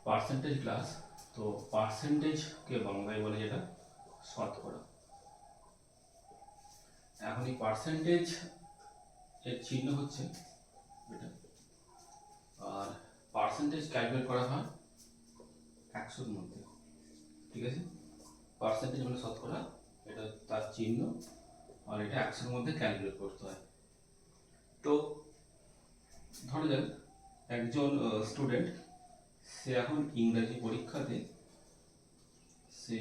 Percentage class. তো পার্সেন্টেজকে বাংলায় বলে যেটা শতকরা। এখন এই পার্সেন্টেজ এর চিহ্ন হচ্ছে এটা, আর পার্সেন্টেজ ক্যালকুলেট করা হয় 100-র মধ্যে। ঠিক আছে, পার্সেন্টেজ মানে শতকরা, এটা তার চিহ্ন, আর এটা 100-র মধ্যে ক্যালকুলেট করতে হয়। তো ধরা যাক একজন স্টুডেন্ট, সে এখন ইংরাজি পরীক্ষাতে সে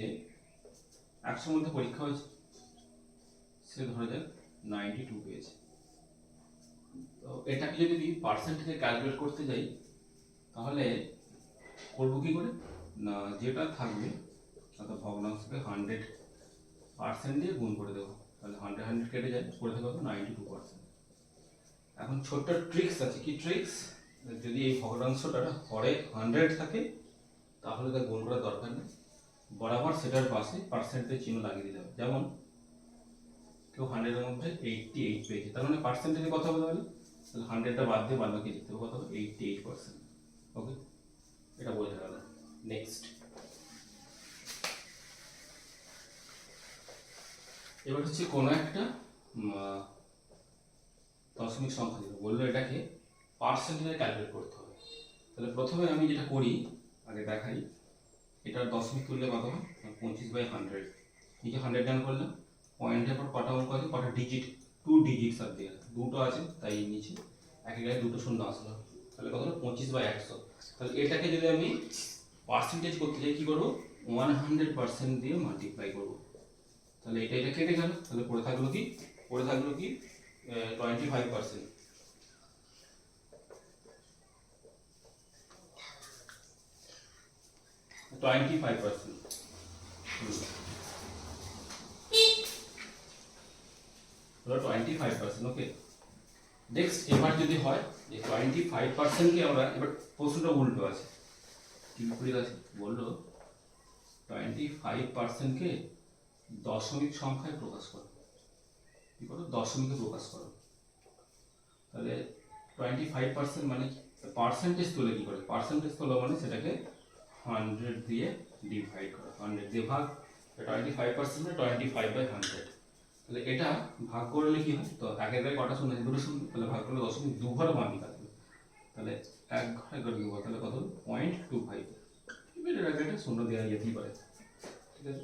100-র মধ্যে পরীক্ষা হয়েছে, সে ধরা যাক 92 পেয়েছে। তো এটাকে যদি পার্সেন্টেজে ক্যালকুলেট করতে যাই তাহলে করবো কি করে না, যেটা থাকবে অর্থাৎ ভগ্নাংশকে 100% দিয়ে গুণ করে দেবো, তাহলে 100 কেটে যায়, করে দেবো 92%। এখন ছোট্ট ট্রিক্স আছে। কি ট্রিক্স? যদি এই ভগ্নাংশটা হরে 100 থাকে তাহলে তা গুণ করার দরকার নেই, বরাবর সেটার পাশে পার্সেন্টেজ চিহ্ন লাগিয়ে দিতে হবে। যেমন কেউ 100-এর মধ্যে 88 পেয়েছে, তার মানে পার্সেন্টেজে কথা বলতে পারি, তাহলে 100টা বাদ দিয়ে বাদ বাকি লিখতে হবে, কত হবে 88%। ওকে, এটা বোঝা গেল। নেক্সট, এবার হচ্ছে কোনো একটা দশমিক সংখ্যা দিল, বললো এটাকে পার্সেন্টেজে ক্যালকুলেট করতে হবে। তাহলে প্রথমে আমি যেটা করি, আগে দেখাই, এটার দশমিক তুললে কত হয়, 25/100। নিচে 100 ডান করলাম, পয়েন্টের পর কটা অঙ্ক আছে, কটা ডিজিট, 2 ডিজিট আর দিয়ে দুটো আছে, তাই নিচে একে গায়ে দুটো শূন্য আসলো, তাহলে কত হলো 25/100। তাহলে এটাকে যদি আমি পার্সেন্টেজ করতে চাই কি করবো, 100% দিয়ে মাল্টিপ্লাই করবো, তাহলে এটা কেটে গেল, তাহলে পড়ে থাকলো কি 25%। ওকে, নেক্সট, এবার যদি হয় যে 25%কে আমরা, এবার প্রশ্নটা উল্টো আছে, কি বিপরীত আছে, বললো 25%কে দশমিক সংখ্যায় প্রকাশ করো। কি করো, দশমিকে প্রকাশ করো। তাহলে 25% মানে পার্সেন্টেজ তুলে কি করে, পার্সেন্টেজ তোলা মানে সেটাকে 100 দিয়ে ডিভাইড করো, 100 দিয়ে ভাগ, 25% মানে 25/100। তাহলে এটা ভাগ করলে কি হয়, তো একের গায়ে কটা শূন্য আছে, দুটো শূন্য, তাহলে ভাগ করলে দশমিক দু ঘর বাকি থাকবে, তাহলে এক ঘরে করে দেবো, তাহলে কত 0.25। এর আগে এটা শূন্য দেওয়া যেতেই পারে। ঠিক আছে,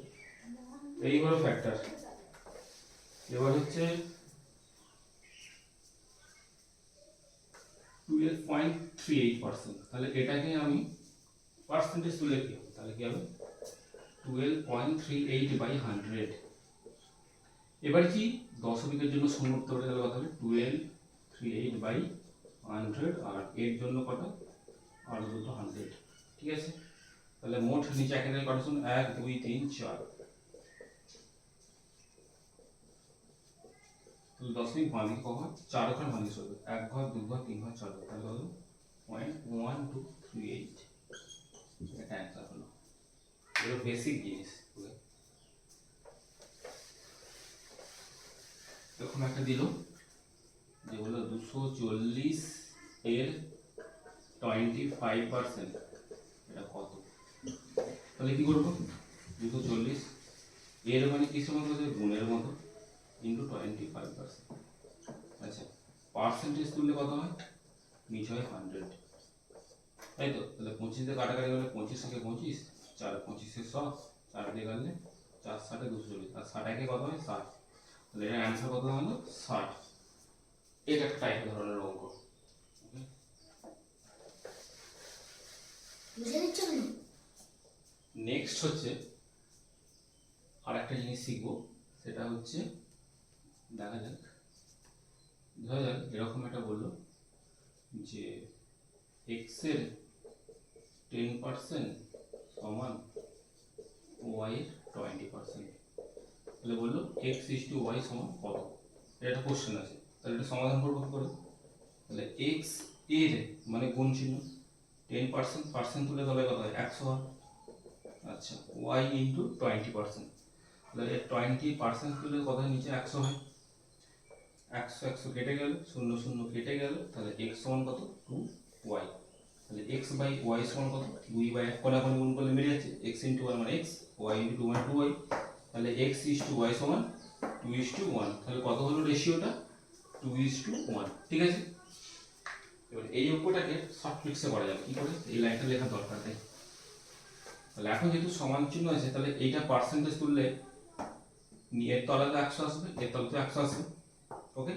এই হলো ফ্যাক্টর। এবার হচ্ছে 12.38%, তাহলে এটাকে আমি পার্সেন্টেজ তুলে কি হবে, তাহলে কি হবে 12.38/100। এবার কি দশমিকের জন্য শূন্য উঠতে পারে, তাহলে কত হবে 1238/100, আর এর জন্য কটা, আর দুটো 100। ঠিক আছে, তাহলে মোট নিচে একের কটা শূন্য, 1 2 3 4, তাহলে দশমিক বাঁদিকে কখন 4 ঘর ভাঙিয়ে চলবে, 1 ঘর 2 ঘর 3 ঘর 4 ঘর, তাহলে কত 0.1238। এটা অ্যান্সার হলো, এগুলো বেসিক জিনিস। এরকম একটা দিল যে বললো 240 এর 25%, এটা কত, তাহলে কি করবো, 240 এর মানে কিসের মতো, গুণের মতো, ইন্টু 25%। আচ্ছা, পার্সেন্টেজ তুললে কত হয়, নিচে হয় 100, তাই তো, তাহলে 25 দিয়ে কাটাকাটি গেলে 25 থেকে 25, 4 25 100, 4 দিয়ে গেলে 4 60 240, আর 60 একে কত হয় 60, তাহলে এর অ্যান্সার কত হলো 60। এটা একটা টাইপ ধরনের অঙ্ক। নেক্সট হচ্ছে আর একটা জিনিস শিখবো, সেটা হচ্ছে দেখা যাক, ধরা যাক এরকম একটা বললো যে x এর 10% সমান y এর 20%, তাহলে বললো x is to y সমান কত, এটা একটা কোশ্চেন আছে, তাহলে এটা সমাধান করবো কি করে, তাহলে x এর মানে গুণ চিহ্ন, 10% তুলে তবে কত হয় 100 হয়, আচ্ছা y ইন্টু 20%, তাহলে 20% তুলে কত হয়, নিচে 100 হয়, 100 100 কেটে গেল, 0 0 কেটে গেল, তাহলে x সমান কত 2y। তাহলে x বাই y সমান কত, 2 বাই 1 কোনাকুনি গুণ করলে মিলে যাচ্ছে, x ইন্টু 1 মানে x, y ইন্টু 2 মানে 2y, তাহলে x ইস টু y সমান 2:1। তাহলে কত হলো রেশিওটা, 2:1, ঠিক আছে। এবার এই অঙ্কটাকে শর্ট ট্রিক্সে করা যাবে, কি করে, এই লাইনটা লেখার দরকার নেই। তাহলে এখন যেহেতু সমান চিহ্ন আছে, তাহলে এইটা পার্সেন্টেজ তুললে এর তলাতে 100 আসবে, এর তলাতে 100 আসবে, ওকে।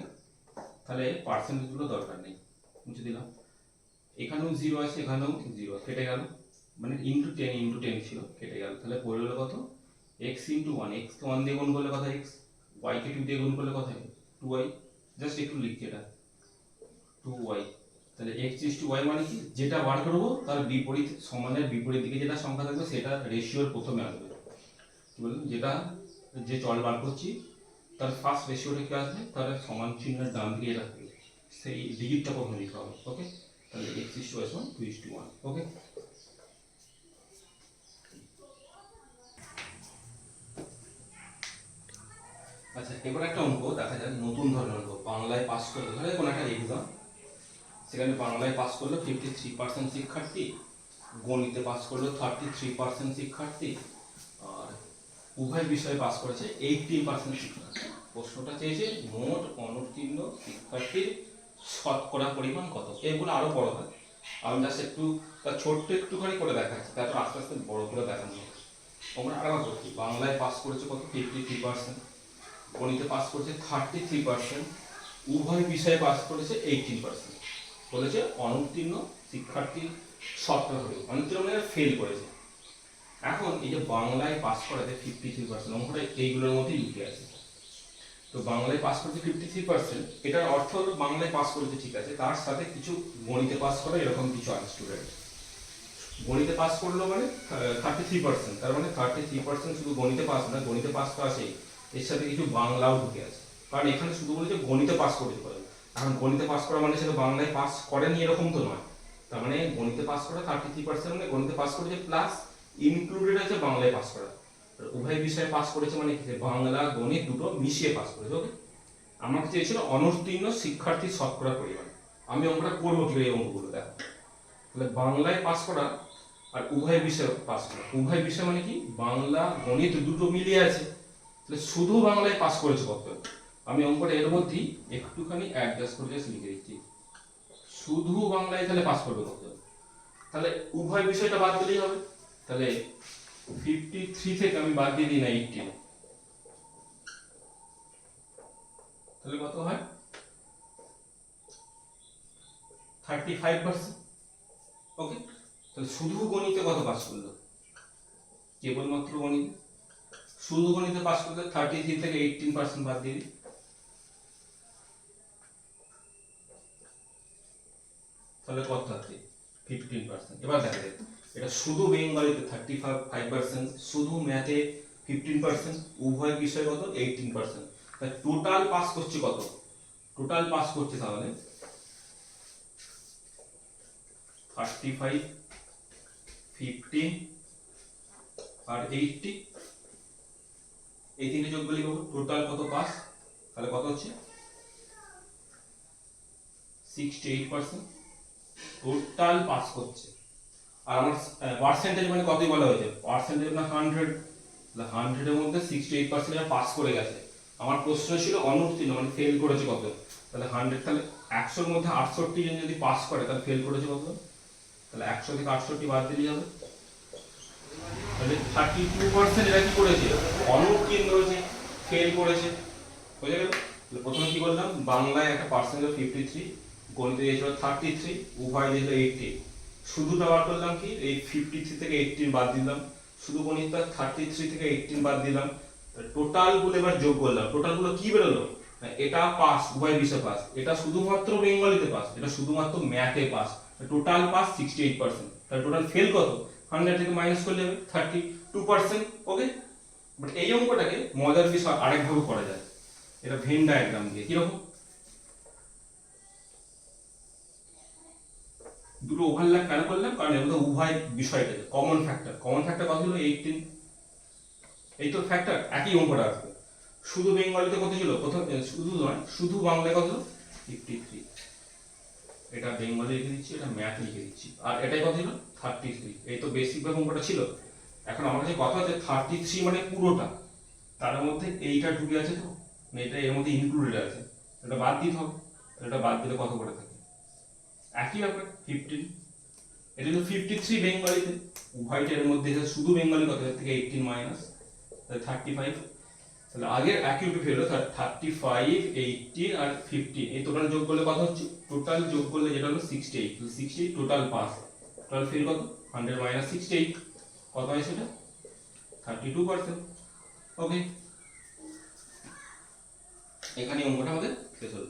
তাহলে পার্সেন্টেজগুলো দরকার নেই, মুছে দিলাম। এখানেও 0 আছে, এখানেও 0, কেটে গেল, মানে ইন্টু 10 ছিল, কেটে গেল। তাহলে পড়ে গেল কত, x ইন্টু 1, x কে 1 দিয়ে গুণ করলে কথা x, y কে 2 দিয়ে গুণ করলে কথা 2y, জাস্ট একটু লিখছি এটা 2y। তাহলে x ইস টু y মানে কি, যেটা বার করবো তার বিপরীত, সমানের বিপরীত দিকে যেটা সংখ্যা থাকবে সেটা রেশিওর প্রথমে আসবে, কি বলুন, যেটা যে চল বার করছি তার ফার্স্ট রেশিওটা কি আসবে, তার সমান চিহ্নের ডান দিকে যেটা থাকবে সেই ডিজিটটা প্রথমে লিখতে হবে, ওকে। তাহলে x ইস টু y সমান 2:1, ওকে। আচ্ছা, এবার একটা অঙ্ক দেখা যাক, নতুন ধরনের অঙ্ক, বাংলায় পাস করলে, ধরে কোনো একটা এক্সাম, সেখানে বাংলায় পাস করলো 53% শিক্ষার্থী, গণিতে পাস করলো 33% শিক্ষার্থী, আর উভয় বিষয়ে পাস করেছে 18% শিক্ষার্থী। প্রশ্নটা চেয়েছে মোট অনুত্তীর্ণ শিক্ষার্থীর শতকরা পরিমাণ কত। এগুলো আরো বড় হয়, আমি জাস্ট একটু ছোট্ট একটুখানি করে দেখাচ্ছি, তারপর আস্তে আস্তে বড় করে দেখানো হবে। আমরা আরেকবার করছি, বাংলায় পাস করেছে কত, 53%, গণিতে পাস করেছে 33%, উভয় বিষয়ে পাস করেছে 18%। বলেছে অনুত্তীর্ণ শিক্ষার্থীর শতকরা পরিমাণ, অনুত্তীর্ণ মানে ফেল করেছে। এখন এই যে বাংলায় পাস করাতে 53%, অঙ্কটা এইগুলোর মধ্যেই লুকিয়ে আছে। তো বাংলায় পাস করেছে 53%, এটার অর্থ হলো বাংলায় পাস করেছে, ঠিক আছে, তার সাথে কিছু গণিতে পাস করে এরকম কিছু আছে স্টুডেন্ট। গণিতে পাস করলো মানে 33%, তার মানে 33% শুধু গণিতে পাস না, গণিতে পাস তো আছেই, এর সাথে কিছু বাংলাও ঢুকে আছে। কারণ এখানে শুধু বলেছে গণিতে পাস করেছে করে, এখন গণিতে পাস করা মানে সেটা বাংলায় পাস করেনি এরকম তো নয়। তার মানে গণিতে পাস করা 33%, মানে গণিতে পাস করেছে প্লাস ইনক্লুডেড আছে বাংলায় পাস করা। উভয় বিষয়ে পাস করেছে মানে কি, বাংলা গণিত দুটো মিশিয়ে পাস করেছে, ওকে। আমাকে চেয়েছিল অনুত্তীর্ণ শিক্ষার্থীর শতকরা পরিমাণ। আমি অঙ্কটা করবো কি, এই অঙ্কগুলো দেখো। তাহলে বাংলায় পাস করা আর উভয় বিষয়ে পাস করা, উভয় বিষয় মানে কি, বাংলা গণিত দুটো মিলিয়ে আছে, তাহলে শুধু বাংলায় পাস করেছে কত। আমি অঙ্কটা এর মধ্যেই একটুখানি অ্যাডজাস্ট করে জাস্ট লিখে দিচ্ছি, শুধু বাংলায় তাহলে পাস করবে কত, তাহলে উভয় বিষয়টা বাদ দিলেই হবে। তাহলে 53 থেকে আমি বাদ দিয়ে দিই না 18, তাহলে কত হয়, 35%, ওকে। তাহলে শুধু গণিতে কত পাস করলো, কেবলমাত্র গণিতে, শুধু গণিতে পাস করলে 33 থেকে 18% বাদ দিয়ে দিই, তাহলে কত থাকে 15%। এবার দেখা যায় এটা শুধু বেঙ্গলিতে 35%, শুধু ম্যাথে 15%, উভয় বিষয়ে কত 18%। তাই টোটাল পাস করছে কত, টোটাল পাস করছে তাহলে 35, 15 আর 80, এই তিনটে যোগ করলে টোটাল কত পাস, তাহলে কত হচ্ছে 68%, টোটাল পাস করছে। আর আমার পার্সেন্টেজ মানে কতই বলা হয়েছে, পার্সেন্টেজ মানে 100, 100 এর মধ্যে 68% পাস করে গেছে। আমার প্রশ্ন ছিল অনুত্তীর্ণ মানে ফেল করেছে কত, তাহলে 100, তাহলে 100 এর মধ্যে 68 জন যদি পাস করে তাহলে ফেল করেছে কত, তাহলে 100 থেকে 68 বাদ দিলেই হবে। তাহলে 32% এরা কি করেছে, অনুত্তীর্ণ হয়েছে, ফেল করেছে, বুঝে গেল। প্রথমে কি বললাম, বাংলায় একটা পার্সেন্টেজ 53, গণিতে দিয়েছিল 33, উভয় দিয়েছিল 80, শুধুটা বার করলাম কি, এই 53 থেকে 18 বাদ দিলাম, শুধু গণিতটা 33 থেকে 18 বাদ দিলাম, টোটাল গুলো এবার যোগ করলাম, টোটাল গুলো কি বেরোলো, এটা পাস, উভয় বিষয় পাস, এটা শুধুমাত্র বেঙ্গলিতে পাস, এটা শুধুমাত্র ম্যাথে পাস, টোটাল পাস 68%। তাহলে টোটাল ফেল কত, 100 থেকে মাইনাস করলে 32%, ওকে। বাট এই অঙ্কটাকে মজার বিষয় আরেকভাবে করা যায়, এটা ভেন ডায়াগ্রাম দিয়ে। কিরকম, দুটো ওভারল্যাপ কেন করলাম, কারণ এর মধ্যে উভয় বিষয়টা কমন ফ্যাক্টর, কমন ফ্যাক্টর কত হলো 18, এই তো ফ্যাক্টর একই অঙ্কটা আসবে। শুধু বেঙ্গলিতে কত ছিল প্রথম, শুধু নয়, শুধু বাংলায় কত 53, এটা বেঙ্গলি লিখে দিচ্ছি, এটা ম্যাথ লিখে দিচ্ছি। আর এটাই কত ছিল 33। এই তো বেসিক ভাবে অঙ্কটা ছিল। এখন আমার কাছে কথা হচ্ছে 33 মানে পুরোটা, তার মধ্যে এইটা ঢুকে আছে, তো মানে এটা এর মধ্যে ইনক্লুডেড আছে, এটা বাদ দিতে হবে। এটা বাদ দিলে কত করে থাকে? একই ব্যাপার 15, এটা হলো 53 বেঙ্গলিতে, উভয়টা এর মধ্যে শুধু বেঙ্গলি কত, এর থেকে 18 মাইনাস 35। তাহলে আগের একই রূপে ফেলো, 35, 18 আর 15, এই টোটাল যোগ করলে কত হচ্ছে? টোটাল যোগ করলে যেটা হলো 68, তো 68 টোটাল পাস, টোটাল ফেল কত? 100 মাইনাস 68, কত হয় সেটা? 32%। ওকে, এখানে অঙ্কটা আমাদের শেষ হলো।